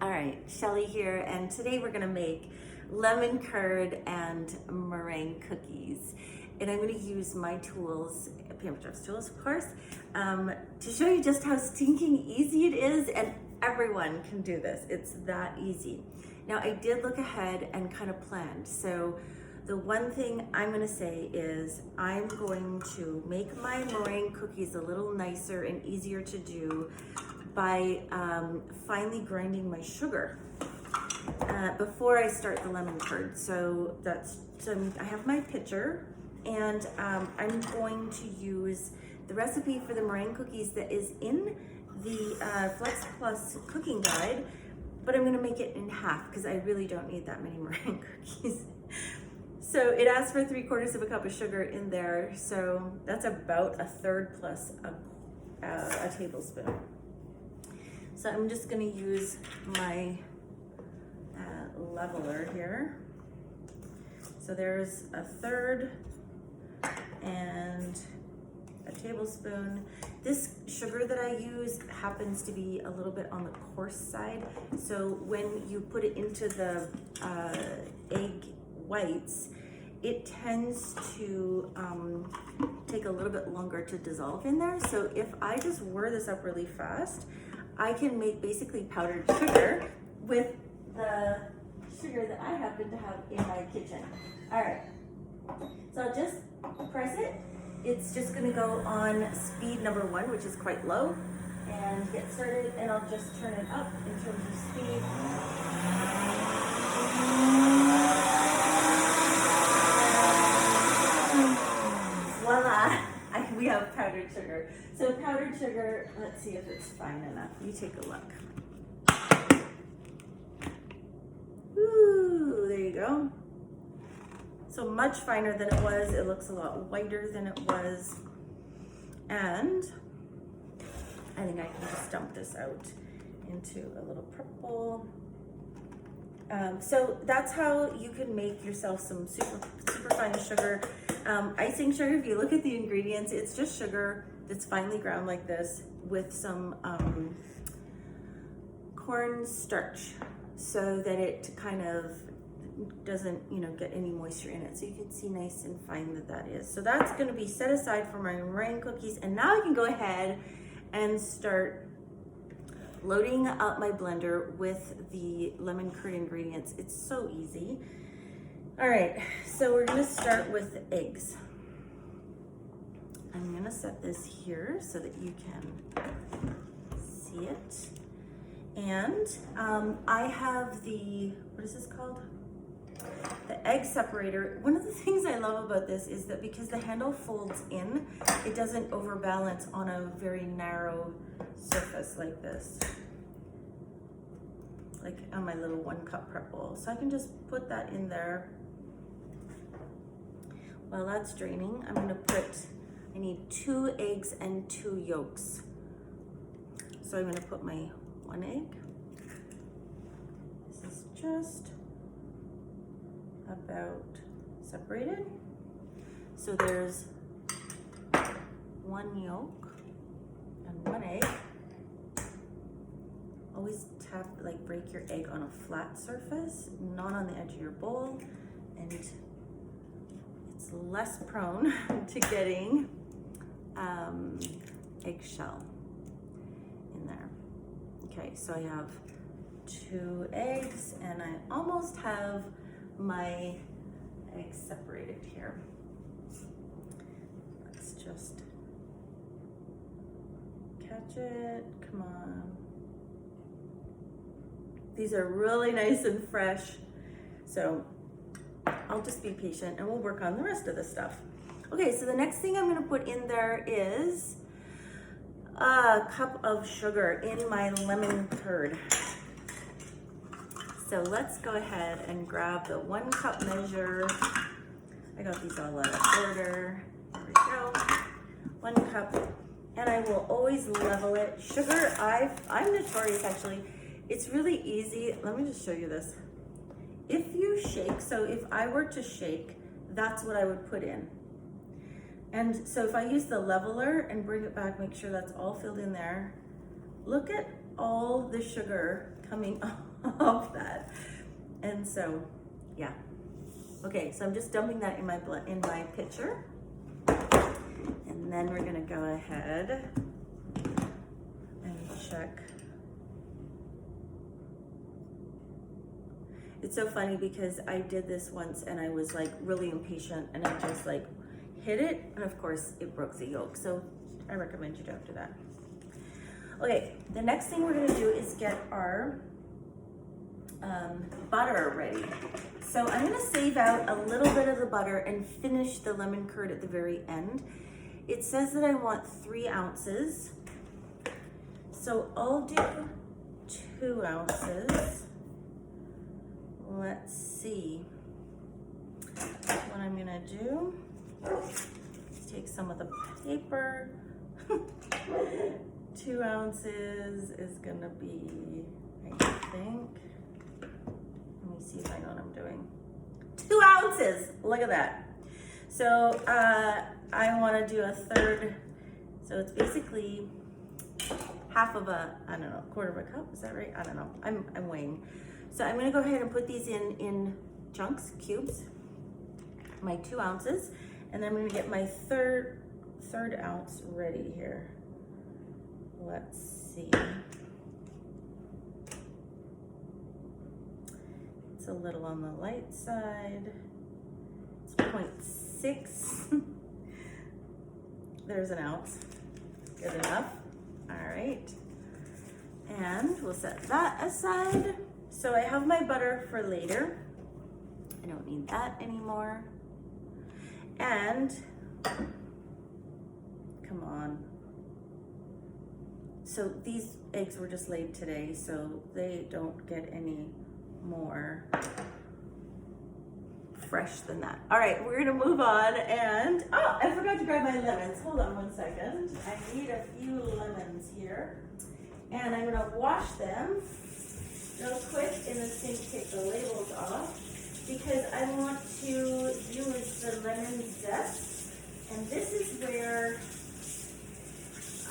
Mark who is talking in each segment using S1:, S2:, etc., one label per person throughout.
S1: All right, Shelly here, and today we're gonna make lemon curd and meringue cookies. And I'm gonna use my tools, Pamper Chef's tools, of course, to show you just how stinking easy it is, and everyone can do this. It's that easy. Now, I did look ahead and kind of planned. So the one thing I'm gonna say is I'm going to make my meringue cookies a little nicer and easier to do by finely grinding my sugar before I start the lemon curd. So I have my pitcher, and I'm going to use the recipe for the meringue cookies that is in the Flex Plus cooking guide, but I'm gonna make it in half because I really don't need that many meringue cookies. So it asks for 3/4 cup of sugar in there, so that's about 1/3 plus a tablespoon. So I'm just gonna use my leveler here. So there's 1/3 and a tablespoon. This sugar that I use happens to be a little bit on the coarse side. So when you put it into the egg whites, it tends to take a little bit longer to dissolve in there. So if I just whir this up really fast, I can make basically powdered sugar with the sugar that I happen to have in my kitchen. All right, so I'll just press it. It's just gonna go on speed number 1, which is quite low, and get started, and I'll just turn it up in terms of speed. Voila, we have powdered sugar. So powdered sugar, let's see if it's fine enough. You take a look. Ooh, there you go. So much finer than it was. It looks a lot whiter than it was. And I think I can just dump this out into a little purple. So that's how you can make yourself some super fine sugar. Icing sugar, if you look at the ingredients, it's just sugar that's finely ground like this with some corn starch so that it kind of doesn't, get any moisture in it. So you can see nice and fine that is. So that's gonna be set aside for my meringue cookies. And now I can go ahead and start loading up my blender with the lemon curd ingredients. It's so easy. All right, so we're gonna start with the eggs. I'm gonna set this here so that you can see it. And I have what is this called? The egg separator. One of the things I love about this is that because the handle folds in, it doesn't overbalance on a very narrow surface like this, like on my little 1 cup prep bowl. So I can just put that in there. While that's draining, I need 2 eggs and 2 yolks. So I'm gonna put my 1 egg. This is just about separated. So there's 1 yolk and 1 egg. Always break your egg on a flat surface, not on the edge of your bowl, and it's less prone to getting eggshell in there. Okay, so I have 2 eggs, and I almost have my eggs separated here. Let's just catch it, come on. These are really nice and fresh, so I'll just be patient and we'll work on the rest of the stuff. Okay, so the next thing I'm gonna put in there is a cup of sugar in my lemon curd. So let's go ahead and grab the 1 cup measure. I got these all out of order. There we go. 1 cup, and I will always level it. Sugar, I'm notorious actually. It's really easy. Let me just show you this. If you shake, so if I were to shake, that's what I would put in. And so if I use the leveler and bring it back, make sure that's all filled in there. Look at all the sugar coming off that. And so, yeah. Okay, so I'm just dumping that in my pitcher. And then we're gonna go ahead and check. It's so funny because I did this once and I was like really impatient and I just like hit it, and of course it broke the yolk. So I recommend you don't do that. Okay, the next thing we're gonna do is get our butter ready. So I'm gonna save out a little bit of the butter and finish the lemon curd at the very end. It says that I want 3 ounces. So I'll do 2 ounces. Let's see what I'm gonna do. Let's take some of the paper. 2 ounces is gonna be, I think, let me see if I know what I'm doing. 2 ounces, look at that. So I wanna do a third, so it's basically half of a, I don't know, quarter of a cup, is that right? I don't know, I'm weighing. So I'm gonna go ahead and put these in chunks, cubes, my 2 ounces, and then I'm gonna get my third ounce ready here. Let's see. It's a little on the light side. It's 0.6. There's an ounce. Good enough. All right. And we'll set that aside. So I have my butter for later. I don't need that anymore. And, come on. So these eggs were just laid today, so they don't get any more fresh than that. All right, we're gonna move on, and, oh, I forgot to grab my lemons. Hold on 1 second. I need a few lemons here. And I'm gonna wash them real quick in the sink, take the labels off, because I want to use the lemon zest. And this is where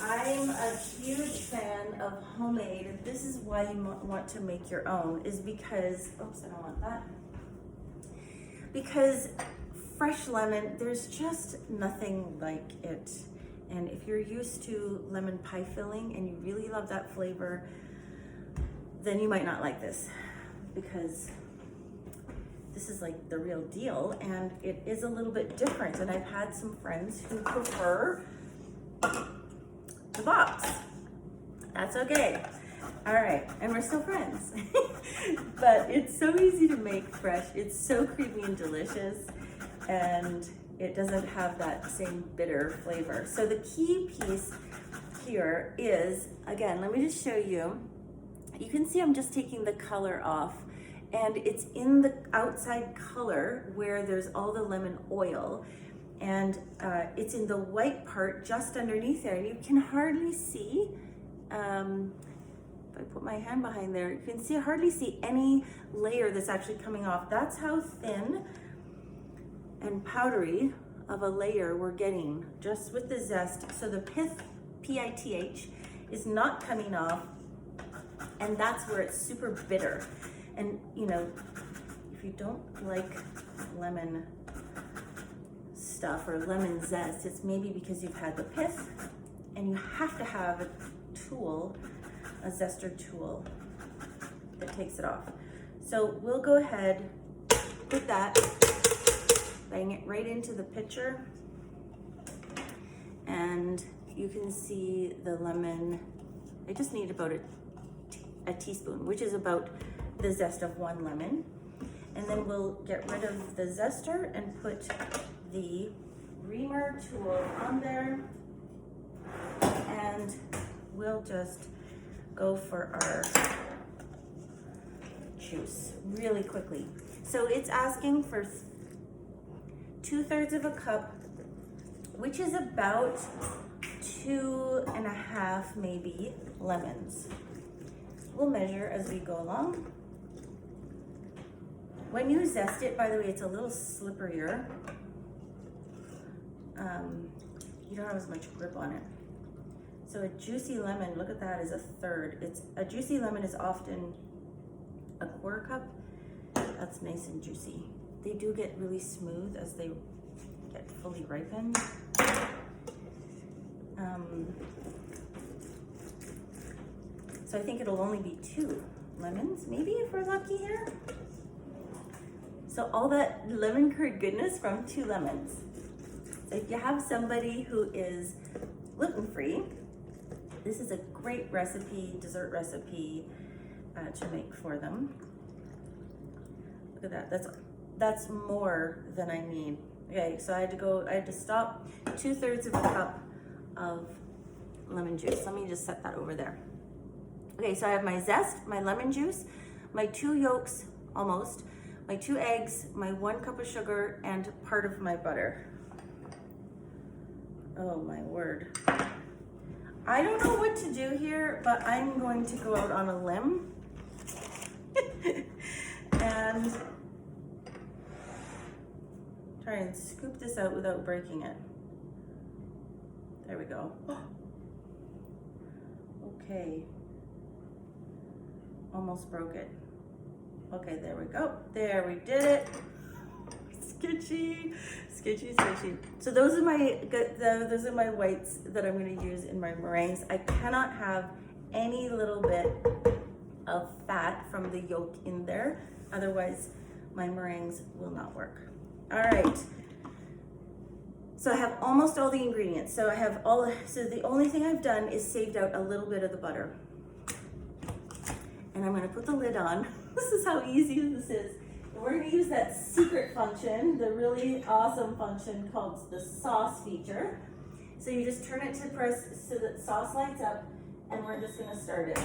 S1: I'm a huge fan of homemade, and this is why you want to make your own, is because, oops, I don't want that. Because fresh lemon, there's just nothing like it. And if you're used to lemon pie filling and you really love that flavor, then you might not like this, because this is like the real deal, and it is a little bit different. And I've had some friends who prefer the box. That's okay. All right, and we're still friends. But it's so easy to make fresh. It's so creamy and delicious, and it doesn't have that same bitter flavor. So the key piece here is, again, let me just show you. You can see I'm just taking the color off, and it's in the outside color where there's all the lemon oil, and it's in the white part just underneath there, and you can hardly see, if I put my hand behind there, you can hardly see any layer that's actually coming off. That's how thin and powdery of a layer we're getting just with the zest. So the pith, P-I-T-H, is not coming off, and that's where it's super bitter. And you know, if you don't like lemon stuff or lemon zest, it's maybe because you've had the pith, and you have to have a tool, a zester tool that takes it off. So we'll go ahead, put that, bang it right into the pitcher, and you can see the lemon. I just need about a teaspoon, which is about the zest of 1 lemon. And then we'll get rid of the zester and put the reamer tool on there, and we'll just go for our juice really quickly. So it's asking for 2/3 of a cup, which is about 2.5 maybe lemons. We'll measure as we go along. When you zest it, by the way, it's a little slipperier. You don't have as much grip on it. So a juicy lemon, look at that, is a third. A juicy lemon is often a quarter cup. That's nice and juicy. They do get really smooth as they get fully ripened. So I think it'll only be 2 lemons, maybe, if we're lucky here. So all that lemon curd goodness from 2 lemons. So if you have somebody who is gluten-free, this is a great recipe, dessert recipe to make for them. Look at that, that's more than I need. Okay, so I had to stop 2/3 of a cup of lemon juice. Let me just set that over there. Okay, so I have my zest, my lemon juice, my 2 yolks, almost, my 2 eggs, my 1 cup of sugar, and part of my butter. Oh my word. I don't know what to do here, but I'm going to go out on a limb and try and scoop this out without breaking it. There we go. Okay. Almost broke it. Okay, there we go. There, we did it. Sketchy, sketchy, sketchy. So those are my whites that I'm going to use in my meringues. I cannot have any little bit of fat from the yolk in there, otherwise my meringues will not work. All right. So I have almost all the ingredients. So the only thing I've done is saved out a little bit of the butter. And I'm gonna put the lid on. This is how easy this is. And we're gonna use that secret function, the really awesome function called the sauce feature. So you just turn it to press so that sauce lights up, and we're just gonna start it.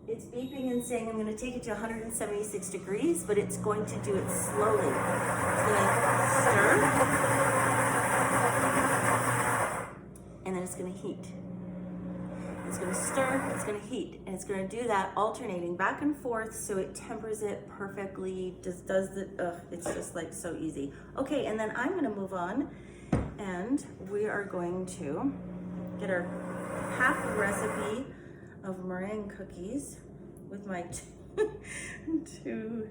S1: It's beeping and saying I'm gonna take it to 176 degrees, but it's going to do it slowly. It's gonna stir. And then it's going to heat. It's going to stir, it's going to heat, and it's going to do that alternating back and forth so it tempers it perfectly, it's just like so easy. Okay, and then I'm going to move on, and we are going to get our half recipe of meringue cookies with my 2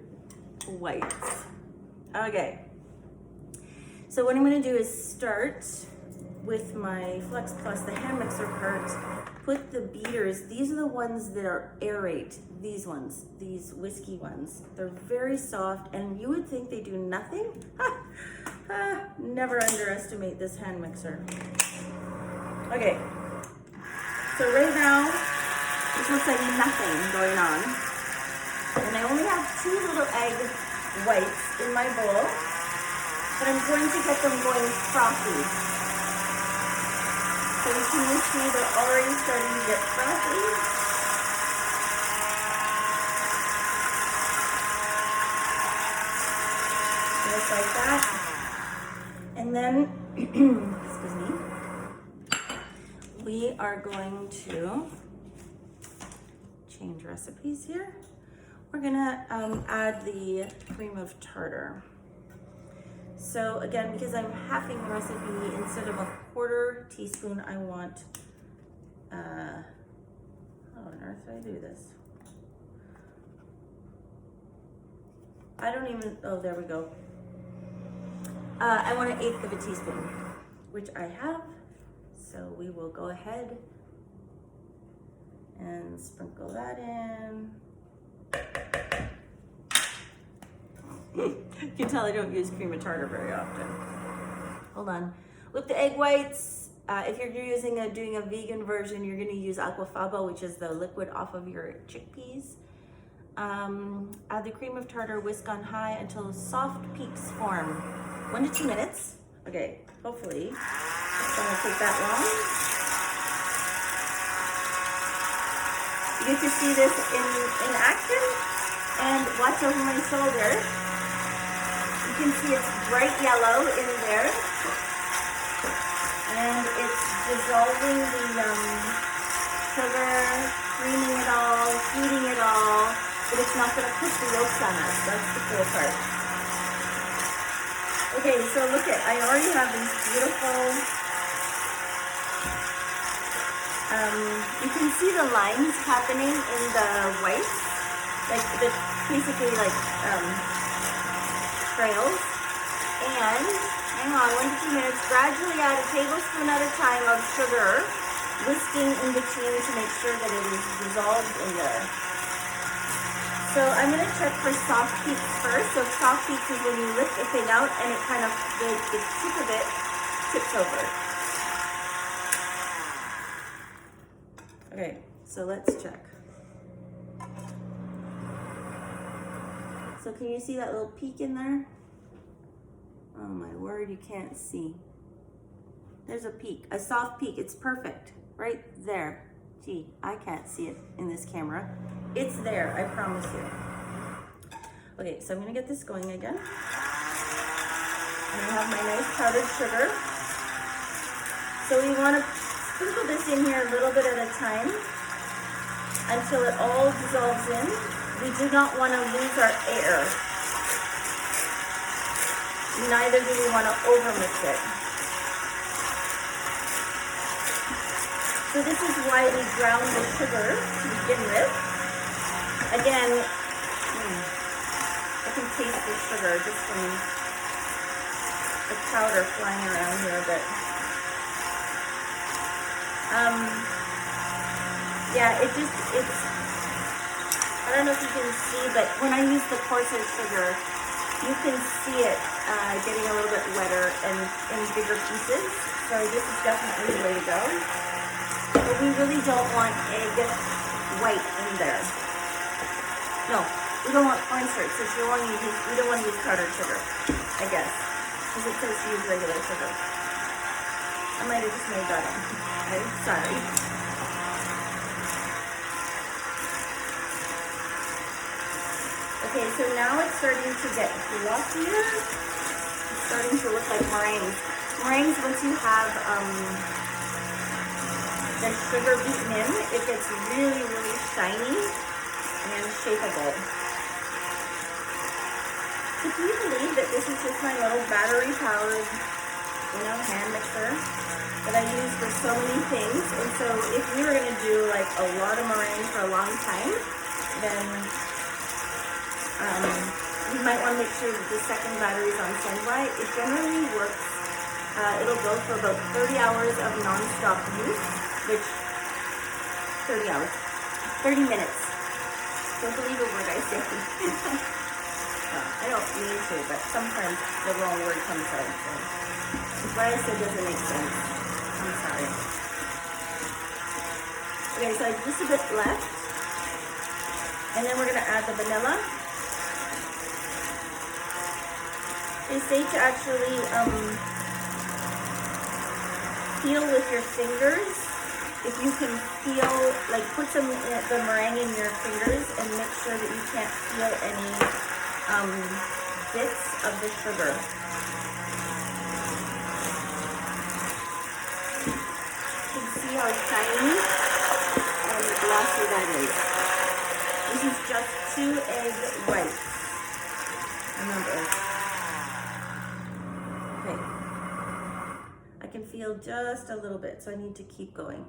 S1: whites. Okay, so what I'm going to do is start with my Flex Plus, the hand mixer part, put the beaters. These are the ones that are aerate, these ones, these whiskey ones. They're very soft, and you would think they do nothing. Never underestimate this hand mixer. Okay, so right now, this looks like nothing going on. And I only have 2 little egg whites in my bowl, but I'm going to get them going frothy. So you can see they're already starting to get frothy. Just like that. And then, excuse me, we are going to change recipes here. We're gonna add the cream of tartar. So again, because I'm halving the recipe, instead of a 1/4 teaspoon, I want, how on earth do I do this? I don't even, oh, there we go. I want 1/8 of a teaspoon, which I have. So we will go ahead and sprinkle that in. You can tell I don't use cream of tartar very often. Hold on. With the egg whites, if you're doing a vegan version, you're going to use aquafaba, which is the liquid off of your chickpeas. Add the cream of tartar, whisk on high until soft peaks form. 1 to 2 minutes. Okay, hopefully it's going to take that long. You get to see this in action, and watch over my shoulder. You can see it's bright yellow in there, and it's dissolving the sugar, creaming it all, heating it all, but it's not going to put the yolks on us. That's the cool part. Okay, so look I already have these beautiful You can see the lines happening in the white, like the basically like trails. And hang on, 1 to 2 minutes. Gradually add a tablespoon at a time of sugar, whisking in between to make sure that it is dissolved in there. So I'm going to check for soft peaks first. So soft peaks is when you lift the thing out and it kind of, the tip of it tips over. Okay, so let's check. So can you see that little peak in there? Oh my word, you can't see. There's a peak, a soft peak. It's perfect, right there. Gee, I can't see it in this camera. It's there, I promise you. Okay, so I'm gonna get this going again. And I have my nice powdered sugar. So we wanna sprinkle this in here a little bit at a time until it all dissolves in. We do not wanna lose our air. Neither do we wanna overmix it. So this is why we ground the sugar to begin with. Again, I can taste the sugar just from the powder flying around here a bit. Yeah, it's, I don't know if you can see, but when I use the coarser sugar, you can see it getting a little bit wetter and in bigger pieces. So this is definitely the way to go. But we really don't want egg white in there. No, we don't want cornstarch. So we don't want to use powdered sugar, I guess, because it says to use regular sugar. I might have just made that up. I'm sorry. Okay, so now it's starting to get glossier. It's starting to look like meringues. Meringues, once you have the sugar beaten in, it gets really, really shiny and shapeable. So can you believe that this is just my little battery-powered, hand mixer that I use for so many things? And so if we were going to do like a lot of meringue for a long time, then you might want to make sure that the second battery is on standby. It generally works. It'll go for about 30 hours of non-stop use, which 30 hours, 30 minutes. Don't believe a word I say. I don't mean to, but sometimes the wrong word comes out. So what I said doesn't make sense. I'm sorry. Okay, so just a bit left. And then we're going to add the vanilla. They say to actually feel with your fingers. If you can feel, like put some the meringue in your fingers and make sure that you can't feel any bits of the sugar. You can see how shiny and glossy that is. This is just 2 egg whites. Remember. Okay. I can feel just a little bit, so I need to keep going.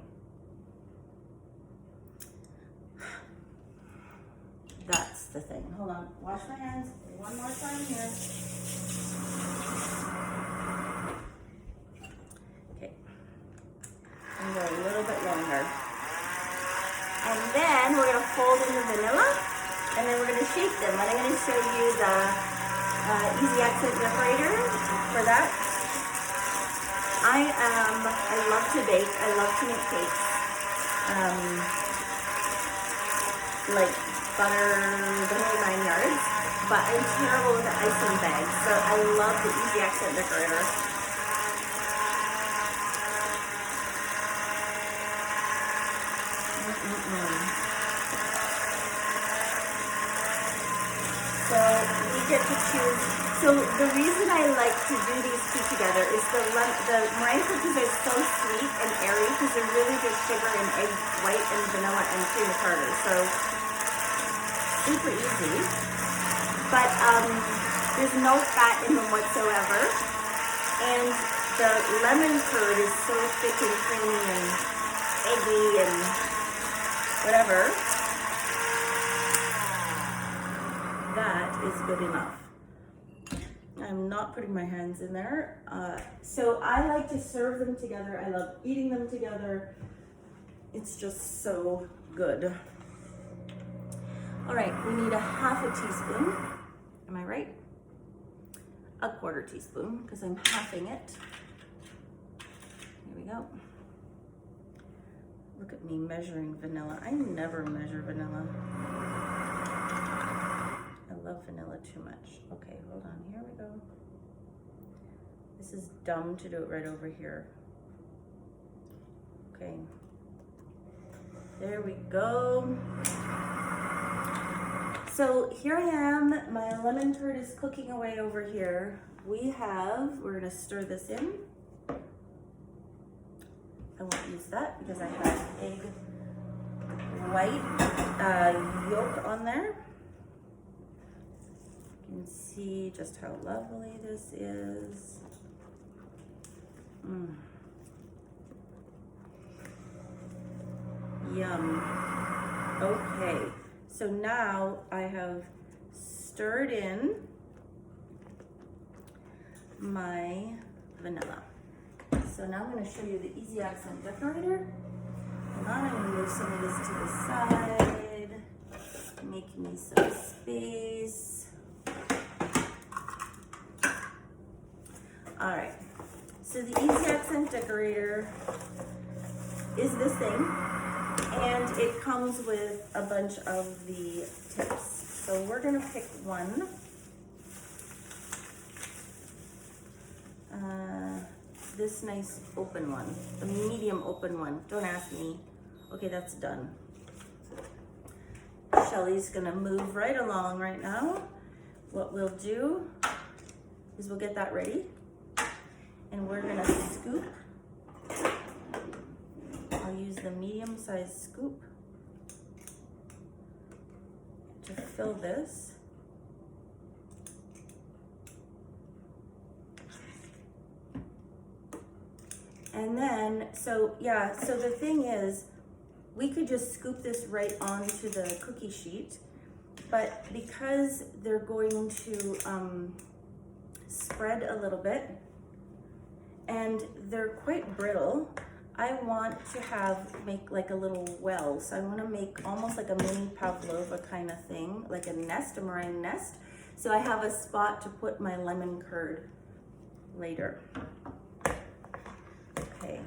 S1: That's the thing. Hold on. Wash my hands one more time here. Okay. And go a little bit longer. And then we're going to fold in the vanilla. And then we're going to shake them. And I'm going to show you the easy accent decorator for that. I love to bake. I love to make cakes. Like butter, the whole 9 yards. But I'm terrible with the icing bag. So I love the easy accent decorator. So we get to choose. So the reason I like to do these two together is the meringue cookies are so sweet and airy because they're really just sugar and egg white and vanilla and cream of tartar. So super easy. But there's no fat in them whatsoever. And the lemon curd is so thick and creamy and eggy and whatever, that is good enough. I'm not putting my hands in there. So I like to serve them together. I love eating them together. It's just so good. All right, we need a half a teaspoon. Am I right? A quarter teaspoon, because I'm halving it. Here we go. Look at me measuring vanilla. I never measure vanilla. I love vanilla too much. Okay, hold on, here we go. This is dumb to do it right over here. Okay. There we go. So here I am, my lemon curd is cooking away over here. We're gonna stir this in. I won't use that because I have egg white yolk on there. You can see just how lovely this is. Yum. Okay, so now I have stirred in my vanilla. So now I'm going to show you the Easy Accent Decorator. Hold on, I'm going to move some of this to the side, make me some space. All right, so the Easy Accent Decorator is this thing, and it comes with a bunch of the tips. So we're going to pick one. This nice open one, the medium open one. Don't ask me. Okay, that's done. Shelly's gonna move right along right now. What we'll do is we'll get that ready, and we're gonna scoop. I'll use the medium-sized scoop to fill this. And then, so the thing is, we could just scoop this right onto the cookie sheet, but because they're going to spread a little bit, and they're quite brittle, I want to make like a little well. So I want to make almost like a mini pavlova kind of thing, like a nest, a meringue nest. So I have a spot to put my lemon curd later. Okay,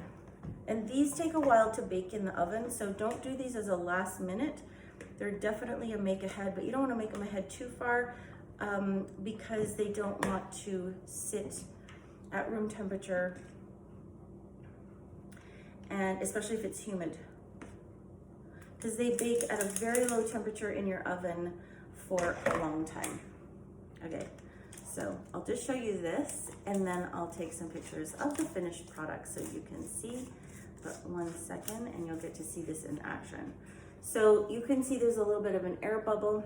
S1: and these take a while to bake in the oven, so don't do these as a last minute. They're definitely a make ahead, but you don't want to make them ahead too far because they don't want to sit at room temperature, and especially if it's humid, because they bake at a very low temperature in your oven for a long time. Okay. So I'll just show you this, and then I'll take some pictures of the finished product so you can see. But 1 second, and you'll get to see this in action. So you can see there's a little bit of an air bubble.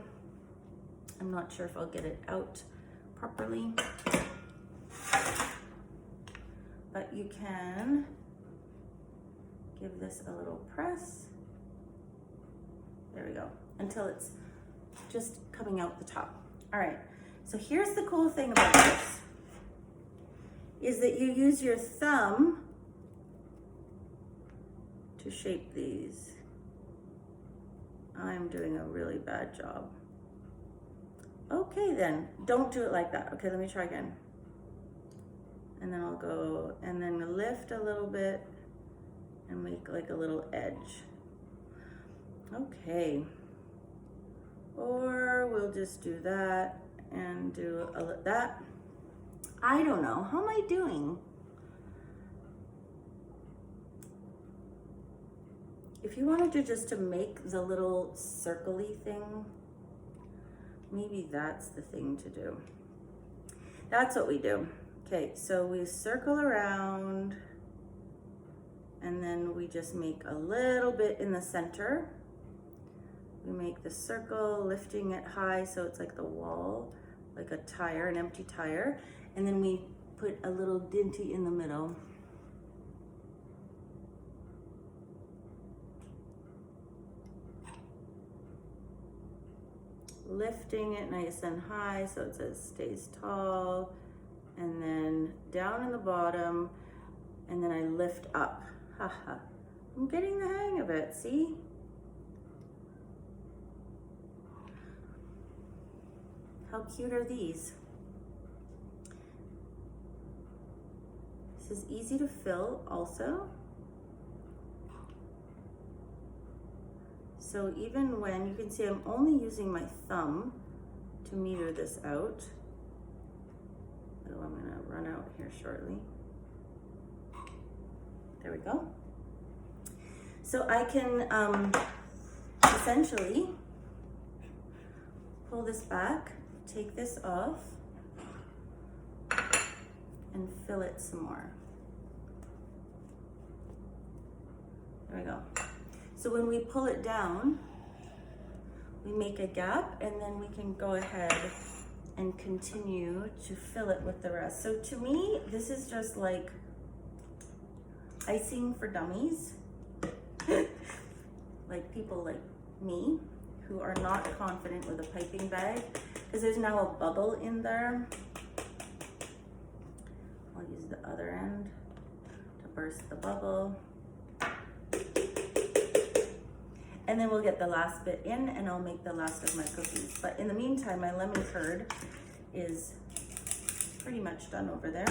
S1: I'm not sure if I'll get it out properly, but you can give this a little press. There we go, until it's just coming out the top. All right. So here's the cool thing about this, is that you use your thumb to shape these. I'm doing a really bad job. Okay then, don't do it like that. Okay, let me try again. And then I'll go, and then lift a little bit and make like a little edge. Okay. Or we'll just do that and do that. I don't know, how am I doing? If you wanted to just to make the little circle-y thing, maybe that's the thing to do. That's what we do. Okay, so we circle around, and then we just make a little bit in the center. We make the circle, lifting it high so it's like the wall, like a tire, an empty tire. And then we put a little dinty in the middle. lifting it nice and high so it says stays tall, and then down in the bottom, and then I lift up. Haha, I'm getting the hang of it, see? How cute are these? This is easy to fill also. So even when, you can see I'm only using my thumb to meter this out. Oh, I'm gonna run out here shortly. There we go. So I can essentially pull this back, take this off, and fill it some more. There we go. So when we pull it down, we make a gap, and then we can go ahead and continue to fill it with the rest. So to me, this is just like icing for dummies. Like people like me who are not confident with a piping bag, because there's now a bubble in there. I'll use the other end to burst the bubble. And then we'll get the last bit in, and I'll make the last of my cookies. But in the meantime, my lemon curd is pretty much done over there.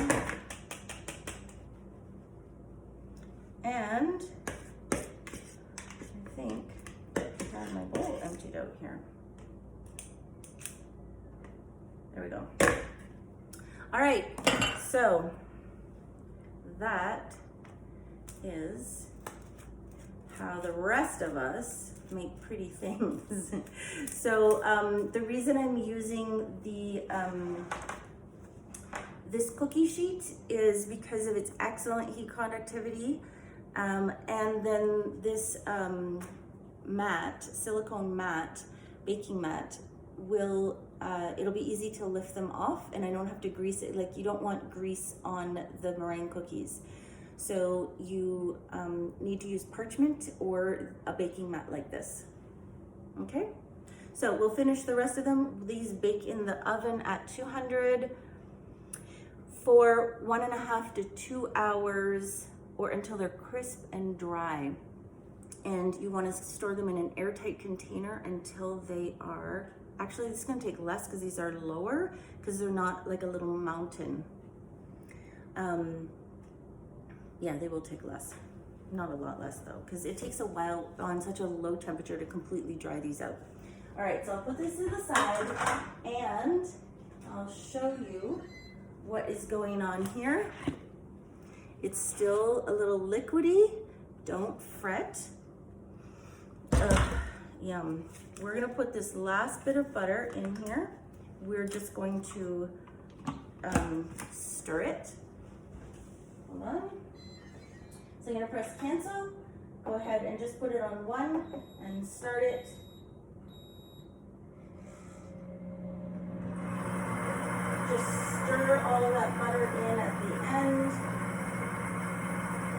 S1: And I think I have my bowl emptied out here. There we go. All right, so that is how the rest of us make pretty things. So the reason I'm using the this cookie sheet is because of its excellent heat conductivity, and then this mat, silicone mat, baking mat, will it'll be easy to lift them off, and I don't have to grease it. Like, you don't want grease on the meringue cookies. So you need to use parchment or a baking mat like this. Okay, so we'll finish the rest of them. These bake in the oven at 200 for 1.5 to 2 hours, or until they're crisp and dry. And you want to store them in an airtight container until they are, actually this is going to take less because these are lower, because they're not like a little mountain. Yeah, they will take less. Not a lot less though, because it takes a while on such a low temperature to completely dry these out. All right, so I'll put this to the side, and I'll show you what is going on here. It's still a little liquidy. Don't fret. Yum. We're gonna put this last bit of butter in here. We're just going to stir it. Hold on. So I'm gonna press cancel. Go ahead and just put it on 1 and start it. Just stir all of that butter in at the end.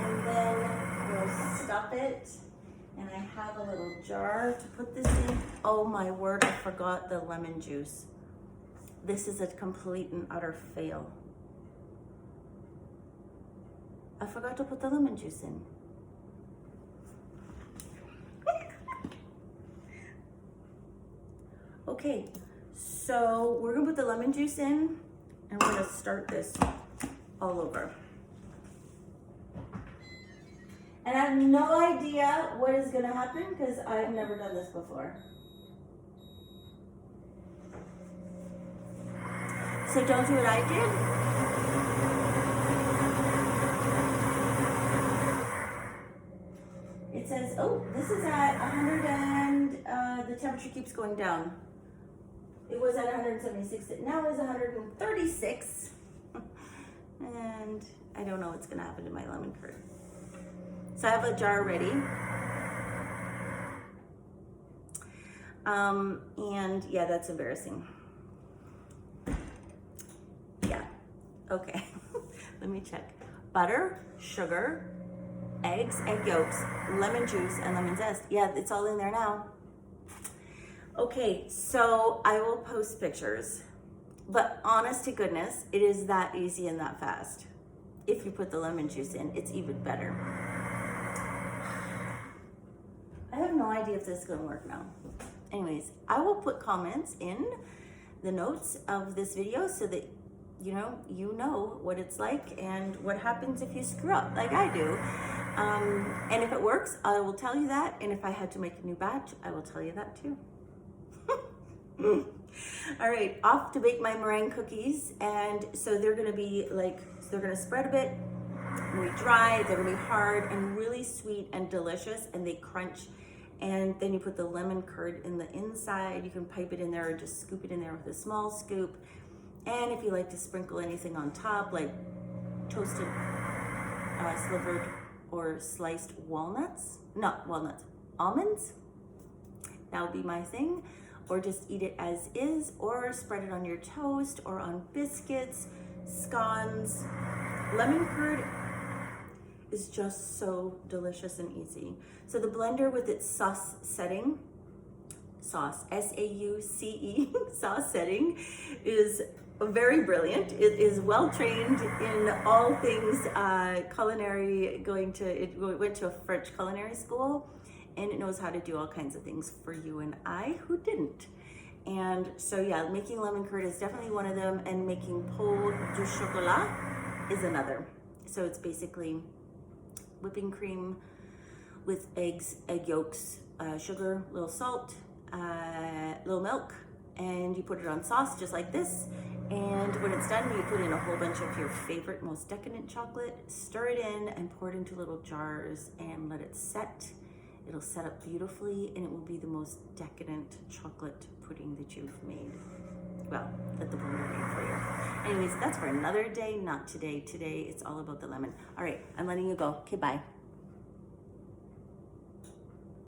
S1: And then we'll stuff it. And I have a little jar to put this in. Oh my word, I forgot the lemon juice. This is a complete and utter fail. I forgot to put the lemon juice in. Okay, so we're gonna put the lemon juice in, and we're gonna start this all over. And I have no idea what is gonna happen because I've never done this before. So don't do what I did. It says, oh, this is at 100 and the temperature keeps going down. It was at 176, now it's 136. And I don't know what's gonna happen to my lemon curd. So I have a jar ready. And yeah, that's embarrassing. Yeah, okay, let me check. Butter, sugar, eggs, egg yolks, lemon juice, and lemon zest. Yeah, it's all in there now. Okay, so I will post pictures, but honest to goodness, it is that easy and that fast. If you put the lemon juice in, it's even better. I have no idea if this is gonna work now. Anyways, I will put comments in the notes of this video so that you know what it's like and what happens if you screw up like I do. And if it works, I will tell you that. And if I had to make a new batch, I will tell you that too. All right, off to bake my meringue cookies. And so they're gonna be like, so they're gonna spread a bit, really dry, they're gonna be hard and really sweet and delicious, and they crunch. And then you put the lemon curd in the inside. You can pipe it in there or just scoop it in there with a small scoop. And if you like to sprinkle anything on top, like toasted, slivered or sliced walnuts, not walnuts, almonds, that would be my thing. Or just eat it as is, or spread it on your toast or on biscuits, scones. Lemon curd is just so delicious and easy. So the blender with its sauce setting, S-A-U-C-E, sauce setting, is very brilliant. It is well trained in all things culinary. It went to a French culinary school, and it knows how to do all kinds of things for you and I who didn't. And so yeah, making lemon curd is definitely one of them, and making pot du chocolat is another. So it's basically whipping cream with eggs, egg yolks, sugar, little salt, little milk, and you put it on sauce just like this. And when it's done, you put in a whole bunch of your favorite, most decadent chocolate, stir it in and pour it into little jars and let it set. It'll set up beautifully, and it will be the most decadent chocolate pudding that you've made. Well, that the blender made for you. Anyways, that's for another day, not today. Today, it's all about the lemon. All right, I'm letting you go. Okay, bye.